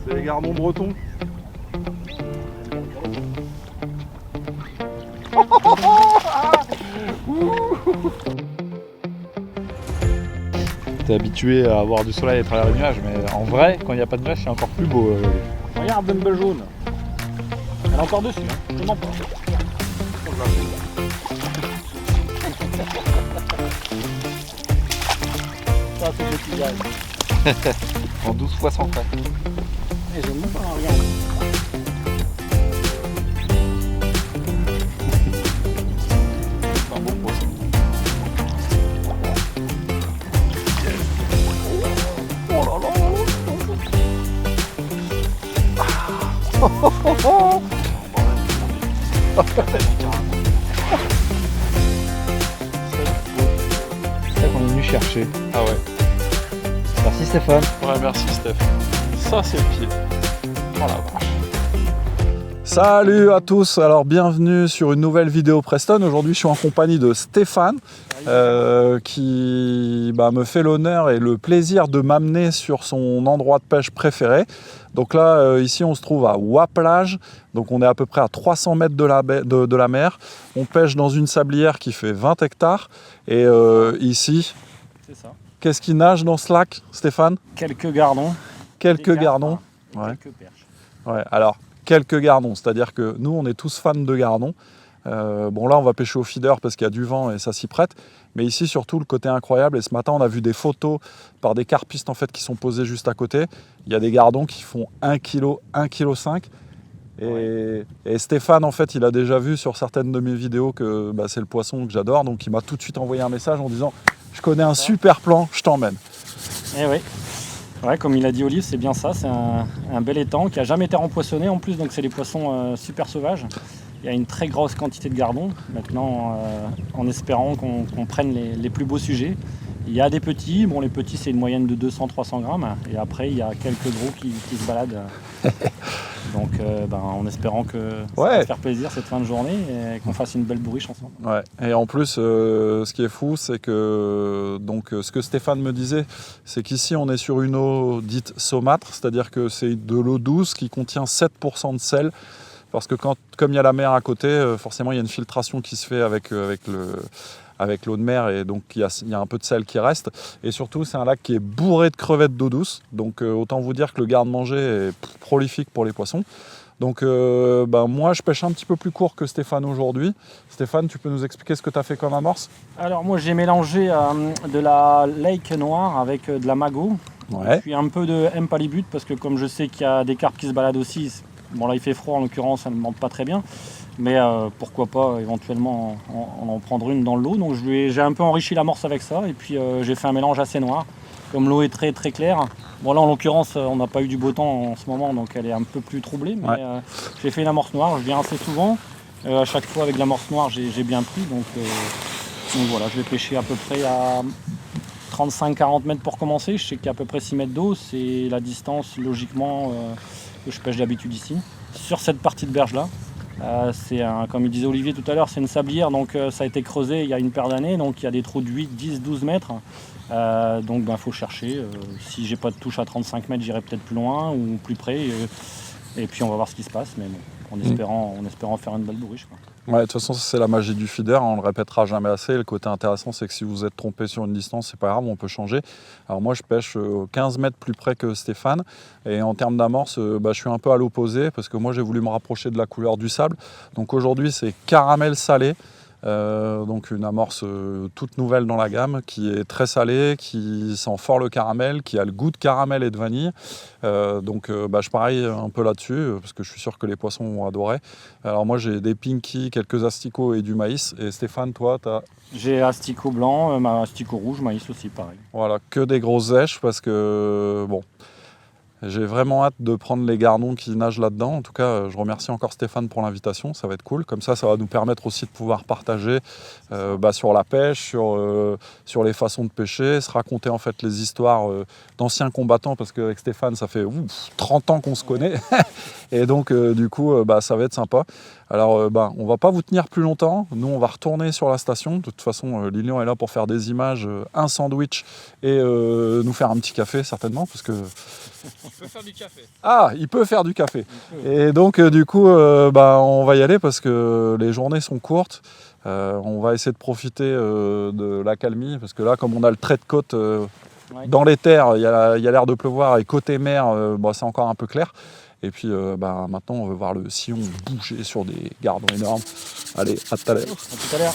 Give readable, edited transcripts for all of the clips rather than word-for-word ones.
C'est les gardons bretons. T'es habitué à avoir du soleil à travers les nuages, mais en vrai, quand il n'y a pas de nuages, c'est encore plus beau. Regarde, une belle jaune. Elle est encore dessus, hein. Je mens pas. Ça, c'est le pillage. En 12 fois sans frais. Et je monte pas, regarde. C'est un bon poisson. Oh là là. C'est ça qu'on est venu chercher. Ah ouais. Merci Stéphane. Ouais, merci Steph. Ça, c'est le pied. Oh la vache. Salut à tous, alors bienvenue sur une nouvelle vidéo Preston. Aujourd'hui je suis en compagnie de Stéphane qui me fait l'honneur et le plaisir de m'amener sur son endroit de pêche préféré. Donc là ici on se trouve à Waplage, donc on est à peu près à 300 mètres de la mer. On pêche dans une sablière qui fait 20 hectares et ici, C'est ça. qu'est-ce qui nage dans ce lac, Stéphane? Quelques gardons. Quelques Des gardons. et Ouais. quelques perches. Ouais, alors quelques gardons, c'est-à-dire que nous on est tous fans de gardons. Bon là on va pêcher au feeder parce qu'il y a du vent et ça s'y prête, mais ici surtout le côté incroyable, et ce matin on a vu des photos par des carpistes en fait qui sont posés juste à côté. Il y a des gardons qui font 1 kg, 1,5 kg. Et Stéphane en fait il a déjà vu sur certaines de mes vidéos que c'est le poisson que j'adore, donc il m'a tout de suite envoyé un message en disant je connais un super plan, je t'emmène. Eh oui. Ouais, comme il a dit Olive, c'est bien ça, c'est un bel étang qui n'a jamais été rempoissonné en plus, donc c'est des poissons super sauvages. Il y a une très grosse quantité de gardons, maintenant en espérant qu'on prenne les plus beaux sujets. Il y a des petits, bon les petits c'est une moyenne de 200-300 grammes, et après il y a quelques gros qui se baladent. Donc en espérant que ça va faire plaisir cette fin de journée et qu'on fasse une belle bourriche ensemble. Ouais. Et en plus, ce qui est fou, c'est que ce que Stéphane me disait, c'est qu'ici on est sur une eau dite saumâtre, c'est-à-dire que c'est de l'eau douce qui contient 7% de sel, parce que comme il y a la mer à côté, forcément il y a une filtration qui se fait avec l'eau de mer, et donc il y a un peu de sel qui reste. Et surtout, c'est un lac qui est bourré de crevettes d'eau douce, donc autant vous dire que le garde-manger est prolifique pour les poissons. Donc moi je pêche un petit peu plus court que Stéphane aujourd'hui. Stéphane, tu peux nous expliquer ce que tu as fait comme amorce? Alors moi j'ai mélangé de la lake noire avec de la magot. Ouais. Puis un peu de M-palibut parce que comme je sais qu'il y a des carpes qui se baladent aussi, bon là il fait froid en l'occurrence, ça ne monte pas très bien. Mais pourquoi pas éventuellement en prendre une dans l'eau. Donc j'ai un peu enrichi l'amorce avec ça et puis j'ai fait un mélange assez noir. Comme l'eau est très très claire, bon là en l'occurrence on n'a pas eu du beau temps en ce moment donc elle est un peu plus troublée, mais j'ai fait une amorce noire, je viens assez souvent, à chaque fois avec l'amorce noire j'ai bien pris, donc voilà, je vais pêcher à peu près à 35-40 mètres pour commencer. Je sais qu'il y a à peu près 6 mètres d'eau, c'est la distance logiquement que je pêche d'habitude ici, sur cette partie de berge là. Comme il disait Olivier tout à l'heure, c'est une sablière, donc ça a été creusé il y a une paire d'années, donc il y a des trous de 8, 10, 12 mètres. Donc faut chercher. Si j'ai pas de touche à 35 mètres, j'irai peut-être plus loin ou plus près. Et puis on va voir ce qui se passe, mais bon, en espérant faire une belle bourriche, quoi. Ouais, de toute façon, c'est la magie du feeder, on le répétera jamais assez. Le côté intéressant, c'est que si vous êtes trompé sur une distance, c'est pas grave, on peut changer. Alors moi, je pêche 15 mètres plus près que Stéphane. Et en termes d'amorce, je suis un peu à l'opposé, parce que moi, j'ai voulu me rapprocher de la couleur du sable. Donc aujourd'hui, c'est caramel salé. Donc une amorce toute nouvelle dans la gamme, qui est très salée, qui sent fort le caramel, qui a le goût de caramel et de vanille. Je parie un peu là-dessus, parce que je suis sûr que les poissons vont adorer. Alors moi j'ai des pinky, quelques asticots et du maïs. Et Stéphane, toi, tu as... J'ai asticot blanc, asticot rouge, maïs aussi pareil. Voilà, que des grosses zèches, parce que j'ai vraiment hâte de prendre les gardons qui nagent là-dedans. En tout cas, je remercie encore Stéphane pour l'invitation, ça va être cool. Comme ça va nous permettre aussi de pouvoir partager sur la pêche, sur les façons de pêcher, se raconter en fait les histoires d'anciens combattants, parce qu'avec Stéphane, ça fait 30 ans qu'on se connaît. Et donc du coup ça va être sympa. Alors on va pas vous tenir plus longtemps, nous on va retourner sur la station, de toute façon Lilian est là pour faire des images, un sandwich et nous faire un petit café certainement parce que... Il peut faire du café. Ah, il peut faire du café. Et donc du coup on va y aller parce que les journées sont courtes. On va essayer de profiter de l'accalmie parce que là comme on a le trait de côte dans les terres, il y a l'air de pleuvoir et côté mer c'est encore un peu clair. Et puis maintenant on veut voir le sillon bouger sur des gardons énormes. Allez, à tout à l'heure. À tout à l'heure.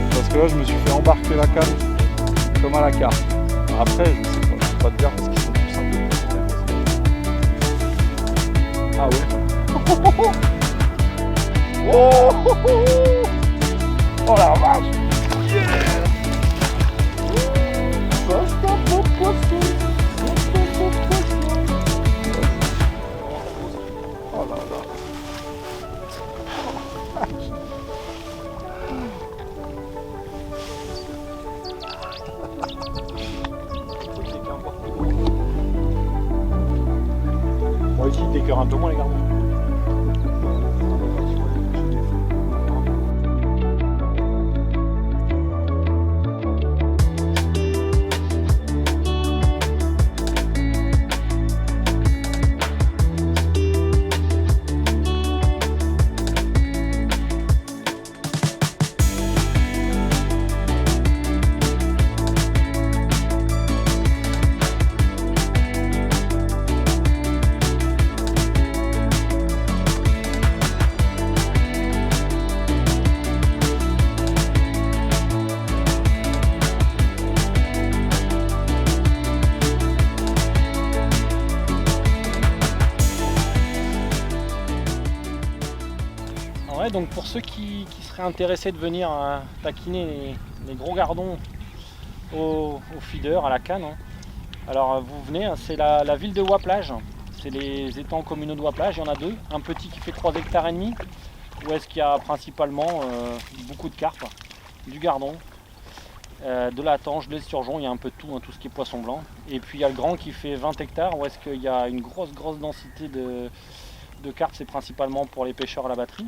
Parce que là je me suis fait embarquer la canne comme à la carte. Après je sais pas, je peux pas te dire parce qu'ils sont tout simplement. Ah ouais. Oh, oh la vache. Yeah. Oh là là. Bon, ici, t'écœures un peu moins les gardons. Ouais, donc pour ceux qui seraient intéressés de venir taquiner les gros gardons au feeder, à la canne, alors vous venez, c'est la ville de Ouaplage, c'est les étangs communaux de Ouaplage, il y en a deux, un petit qui fait 3,5 hectares, où est-ce qu'il y a principalement beaucoup de carpes, du gardon, de la tanche, de l'esturgeon, il y a un peu de tout, tout ce qui est poisson blanc, et puis il y a le grand qui fait 20 hectares, où est-ce qu'il y a une grosse densité de carpes, c'est principalement pour les pêcheurs à la batterie.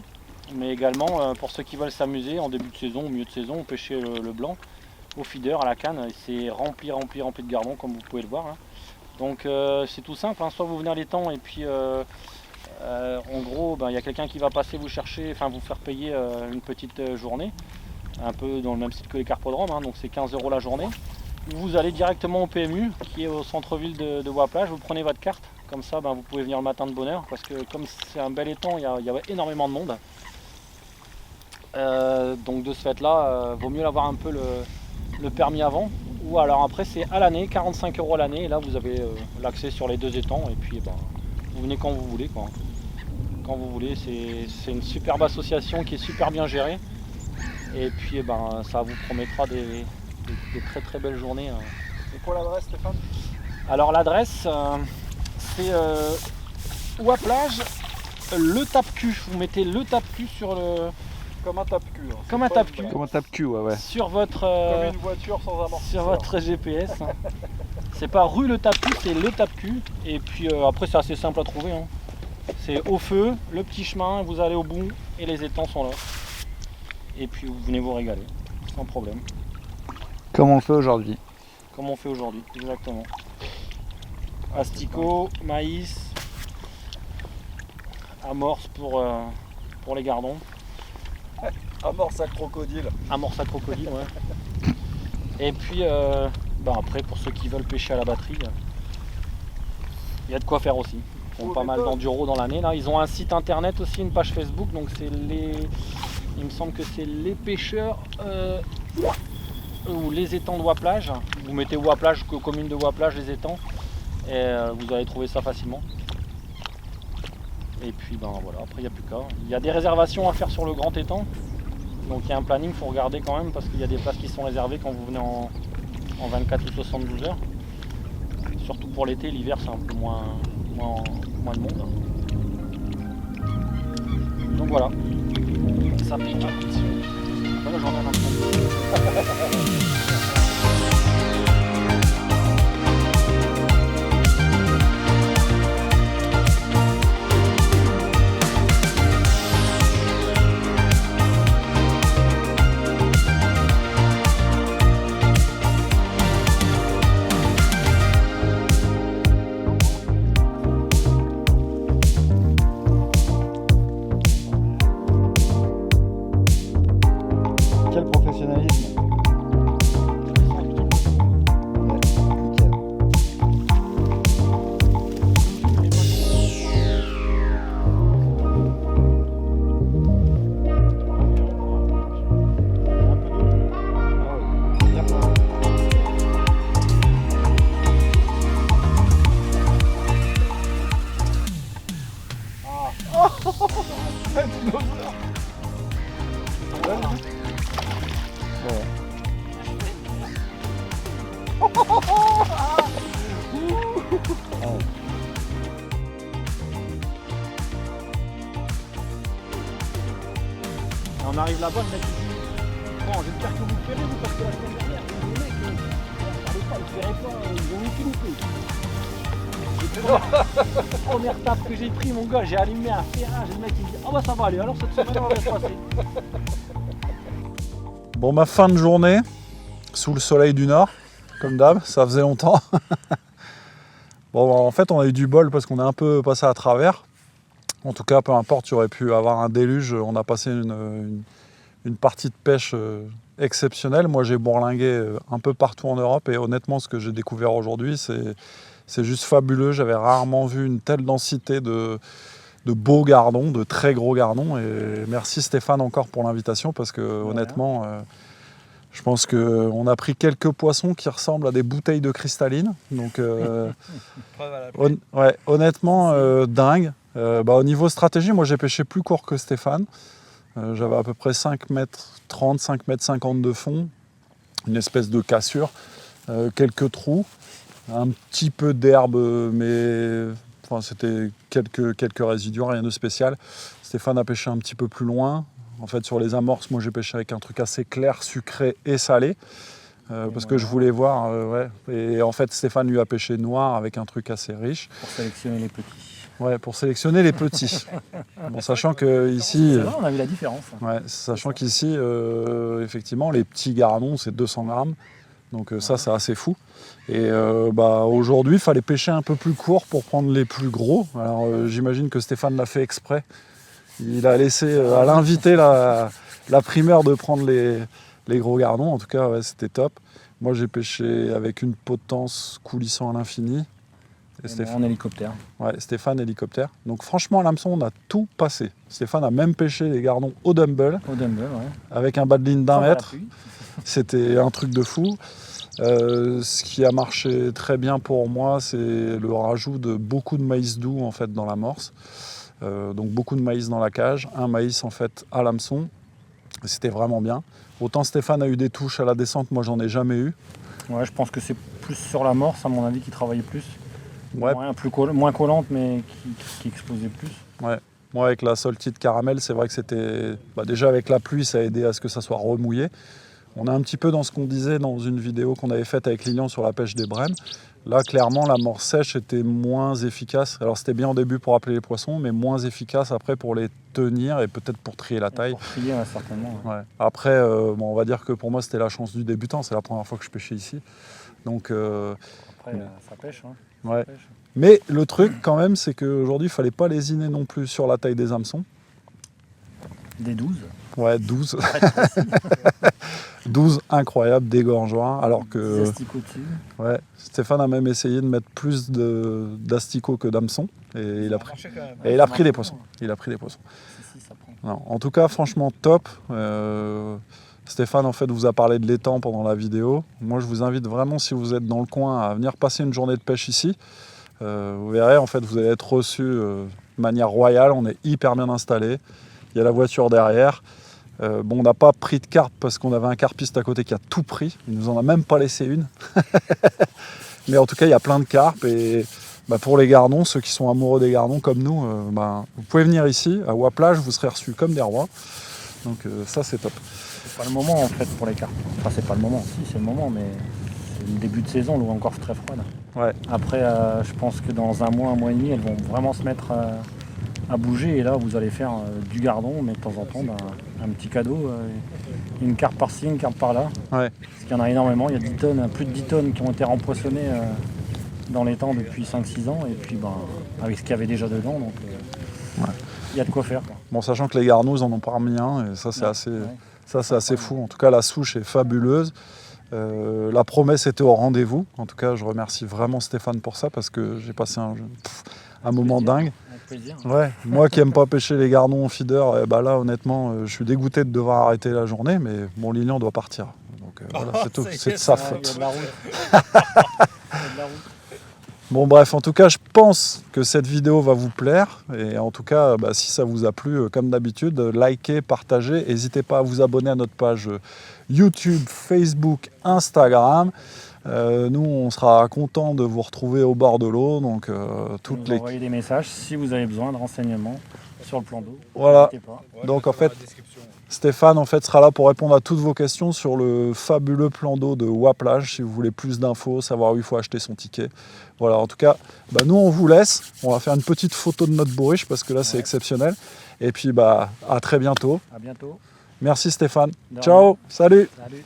Mais également pour ceux qui veulent s'amuser en début de saison, au milieu de saison, pêcher le blanc au feeder, à la canne. C'est rempli de gardons comme vous pouvez le voir. Donc c'est tout simple, soit vous venez à l'étang et puis en gros il y a quelqu'un qui va passer vous chercher, vous faire payer une petite journée, un peu dans le même style que les carpodromes, donc c'est 15 € la journée. Vous allez directement au PMU qui est au centre-ville de Ouaplage, vous prenez votre carte, comme ça vous pouvez venir le matin de bonne heure parce que comme c'est un bel étang, il y a énormément de monde. Donc de ce fait là, vaut mieux avoir un peu le permis avant, ou alors après c'est à l'année, 45 € l'année, et là vous avez l'accès sur les deux étangs et puis vous venez quand vous voulez quoi. Quand vous voulez, c'est une superbe association qui est super bien gérée et puis ça vous promettra des très belles journées. C'est quoi l'adresse Stéphane? Alors l'adresse c'est Ouaplage, le tape-cul, vous mettez le tape-cul sur le... Comme un tape-cul. Comme un tape-cul. Comme un tape-cul, ouais. Sur votre, comme une voiture sans amortisseur. sur votre GPS. C'est pas rue le tape-cul, c'est le tape-cul. Et puis après c'est assez simple à trouver. C'est au feu, le petit chemin, vous allez au bout et les étangs sont là. Et puis vous venez vous régaler, sans problème. Comme on le fait aujourd'hui. Comme on fait aujourd'hui, exactement. Asticot, maïs, amorce pour les gardons. Amorce à crocodile. Amorce à crocodile, ouais. Et puis après pour ceux qui veulent pêcher à la batterie, il y a de quoi faire aussi. Ils font pas mal d'enduro dans l'année là. Ils ont un site internet aussi, une page Facebook, donc c'est il me semble que c'est les pêcheurs ou les étangs de Ouaplage. Vous mettez Ouaplage, commune de Ouaplage, les étangs, et vous allez trouver ça facilement. Et puis ben voilà, après il n'y a plus qu'à. Il y a des réservations à faire sur le grand étang. Donc il y a un planning, il faut regarder quand même parce qu'il y a des places qui sont réservées quand vous venez en 24 ou 72 heures. Surtout pour l'été, l'hiver c'est un peu moins de monde. Donc voilà, ça pique. Voilà, j'en ai un peu. Quel professionnalisme. Ouais, nickel. On arrive là-bas, le mec il dit bon, j'espère que vous le ferez vous parce que la semaine dernière, les mecs, ils ne ferraient pas, ils ont mis loupé. Première tape que j'ai pris, mon gars, j'ai allumé un ferrage, le mec il me dit ah bah ça va aller, alors cette semaine on va se passer. Bon, ma fin de journée, sous le soleil du nord, comme d'hab, ça faisait longtemps. Bon, en fait, on a eu du bol parce qu'on est un peu passé à travers. En tout cas, peu importe, tu aurais pu avoir un déluge. On a passé une partie de pêche exceptionnelle. Moi, j'ai bourlingué un peu partout en Europe et honnêtement, ce que j'ai découvert aujourd'hui, c'est juste fabuleux. J'avais rarement vu une telle densité de beaux gardons, de très gros gardons. Et merci Stéphane encore pour l'invitation parce que honnêtement, je pense qu'on a pris quelques poissons qui ressemblent à des bouteilles de cristalline. Donc, honnêtement, dingue. Au niveau stratégie, moi j'ai pêché plus court que Stéphane. J'avais à peu près 5 mètres 30, 5 mètres 50 de fond, une espèce de cassure, quelques trous, un petit peu d'herbe, mais enfin, c'était quelques résidus, rien de spécial. Stéphane a pêché un petit peu plus loin. En fait, sur les amorces, moi j'ai pêché avec un truc assez clair, sucré et salé. Parce que je voulais voir, Et en fait, Stéphane lui a pêché noir avec un truc assez riche. Pour sélectionner les petits. Ouais, pour sélectionner les petits. Bon, sachant que ici, C'est vrai, on a vu la différence. ouais, sachant qu'ici, effectivement, les petits gardons, c'est 200 grammes. Donc ça, c'est assez fou. Et aujourd'hui, il fallait pêcher un peu plus court pour prendre les plus gros. Alors j'imagine que Stéphane l'a fait exprès. Il a laissé à l'invité la primeur de prendre les gros gardons. En tout cas, ouais, c'était top. Moi, j'ai pêché avec une potence coulissant à l'infini. Et Stéphane en hélicoptère. Ouais, Stéphane hélicoptère. Donc franchement, à l'hameçon, on a tout passé. Stéphane a même pêché les gardons au dumble. Au dumble, ouais. Avec un bas de ligne d'1 mètre. C'était un truc de fou. Ce qui a marché très bien pour moi, c'est le rajout de beaucoup de maïs doux en fait dans l'amorce. Donc beaucoup de maïs dans la cage, un maïs en fait à l'hameçon. C'était vraiment bien. Autant Stéphane a eu des touches à la descente, moi j'en ai jamais eu. Ouais, je pense que c'est plus sur l'amorce à mon avis qui travaillait plus. Ouais. Moins collante mais qui explosait plus. Ouais. Moi avec la salty de caramel, c'est vrai que c'était... déjà avec la pluie, ça a aidé à ce que ça soit remouillé. On est un petit peu dans ce qu'on disait dans une vidéo qu'on avait faite avec Lilian sur la pêche des brèmes. Là, clairement, l'amorce sèche était moins efficace. Alors, c'était bien au début pour appeler les poissons, mais moins efficace après pour les tenir et peut-être pour trier la taille. Pour trier, ouais, certainement. Ouais. Ouais. Après, on va dire que pour moi, c'était la chance du débutant. C'est la première fois que je pêchais ici. Donc, après, ça pêche. Hein. Ouais. Ça pêche. Mais le truc, quand même, c'est qu'aujourd'hui, il ne fallait pas lésiner non plus sur la taille des hameçons. Des 12. Ouais, 12. 12 incroyable, dégorgeoir. Alors que. Des asticots dessus. Ouais, Stéphane a même essayé de mettre plus d'asticots que d'hameçons. Et il a pris des poissons. Il a pris des poissons. Si, ça prend. Non, en tout cas, franchement, top. Stéphane, en fait, vous a parlé de l'étang pendant la vidéo. Moi, je vous invite vraiment, si vous êtes dans le coin, à venir passer une journée de pêche ici. Vous verrez, en fait, vous allez être reçu de manière royale. On est hyper bien installé. Il y a la voiture derrière. Bon, on n'a pas pris de carpe parce qu'on avait un carpiste à côté qui a tout pris. Il nous en a même pas laissé une. Mais en tout cas, il y a plein de carpes. Et pour les gardons, ceux qui sont amoureux des gardons comme nous, vous pouvez venir ici, à Waplage, vous serez reçus comme des rois. Donc ça, c'est top. C'est pas le moment en fait pour les carpes. Enfin, c'est pas le moment, si c'est le moment, mais c'est le début de saison, l'eau est encore très froide. Ouais. Après, je pense que dans un mois et demi, elles vont vraiment se mettre à bouger. Et là, vous allez faire du gardon, mais de temps en temps, un petit cadeau. Une carpe par-ci, une carpe par-là. Ouais. Parce qu'il y en a énormément. Il y a 10 tonnes, plus de 10 tonnes qui ont été rempoissonnées dans les temps depuis 5-6 ans. Et puis, avec ce qu'il y avait déjà dedans. Donc, il y a de quoi faire, quoi. Bon, sachant que les garnous, ils en ont pas remis un. Et ça, c'est assez fou. En tout cas, la souche est fabuleuse. La promesse était au rendez-vous. En tout cas, je remercie vraiment Stéphane pour ça parce que j'ai passé un moment dingue. Avec plaisir. Ouais. Moi qui n'aime pas pêcher les gardons en feeder, là honnêtement, je suis dégoûté de devoir arrêter la journée, mais mon Lilian doit partir. Donc voilà, c'est tout. C'est de sa faute. Il y a de la route. Il y a de la route. Bon bref, en tout cas, je pense que cette vidéo va vous plaire. Et en tout cas, si ça vous a plu, comme d'habitude, likez, partagez. N'hésitez pas à vous abonner à notre page YouTube, Facebook, Instagram. Nous, on sera content de vous retrouver au bord de l'eau. Donc, Vous envoyez des messages si vous avez besoin de renseignements sur le plan d'eau. Voilà. N'hésitez pas. Donc en fait, Stéphane sera là pour répondre à toutes vos questions sur le fabuleux plan d'eau de Waplage. Si vous voulez plus d'infos, savoir où il faut acheter son ticket. Voilà, en tout cas, nous on vous laisse. On va faire une petite photo de notre bourriche parce que là c'est exceptionnel. Et puis à très bientôt. À bientôt. Merci Stéphane. De Ciao, rien. salut. Salut.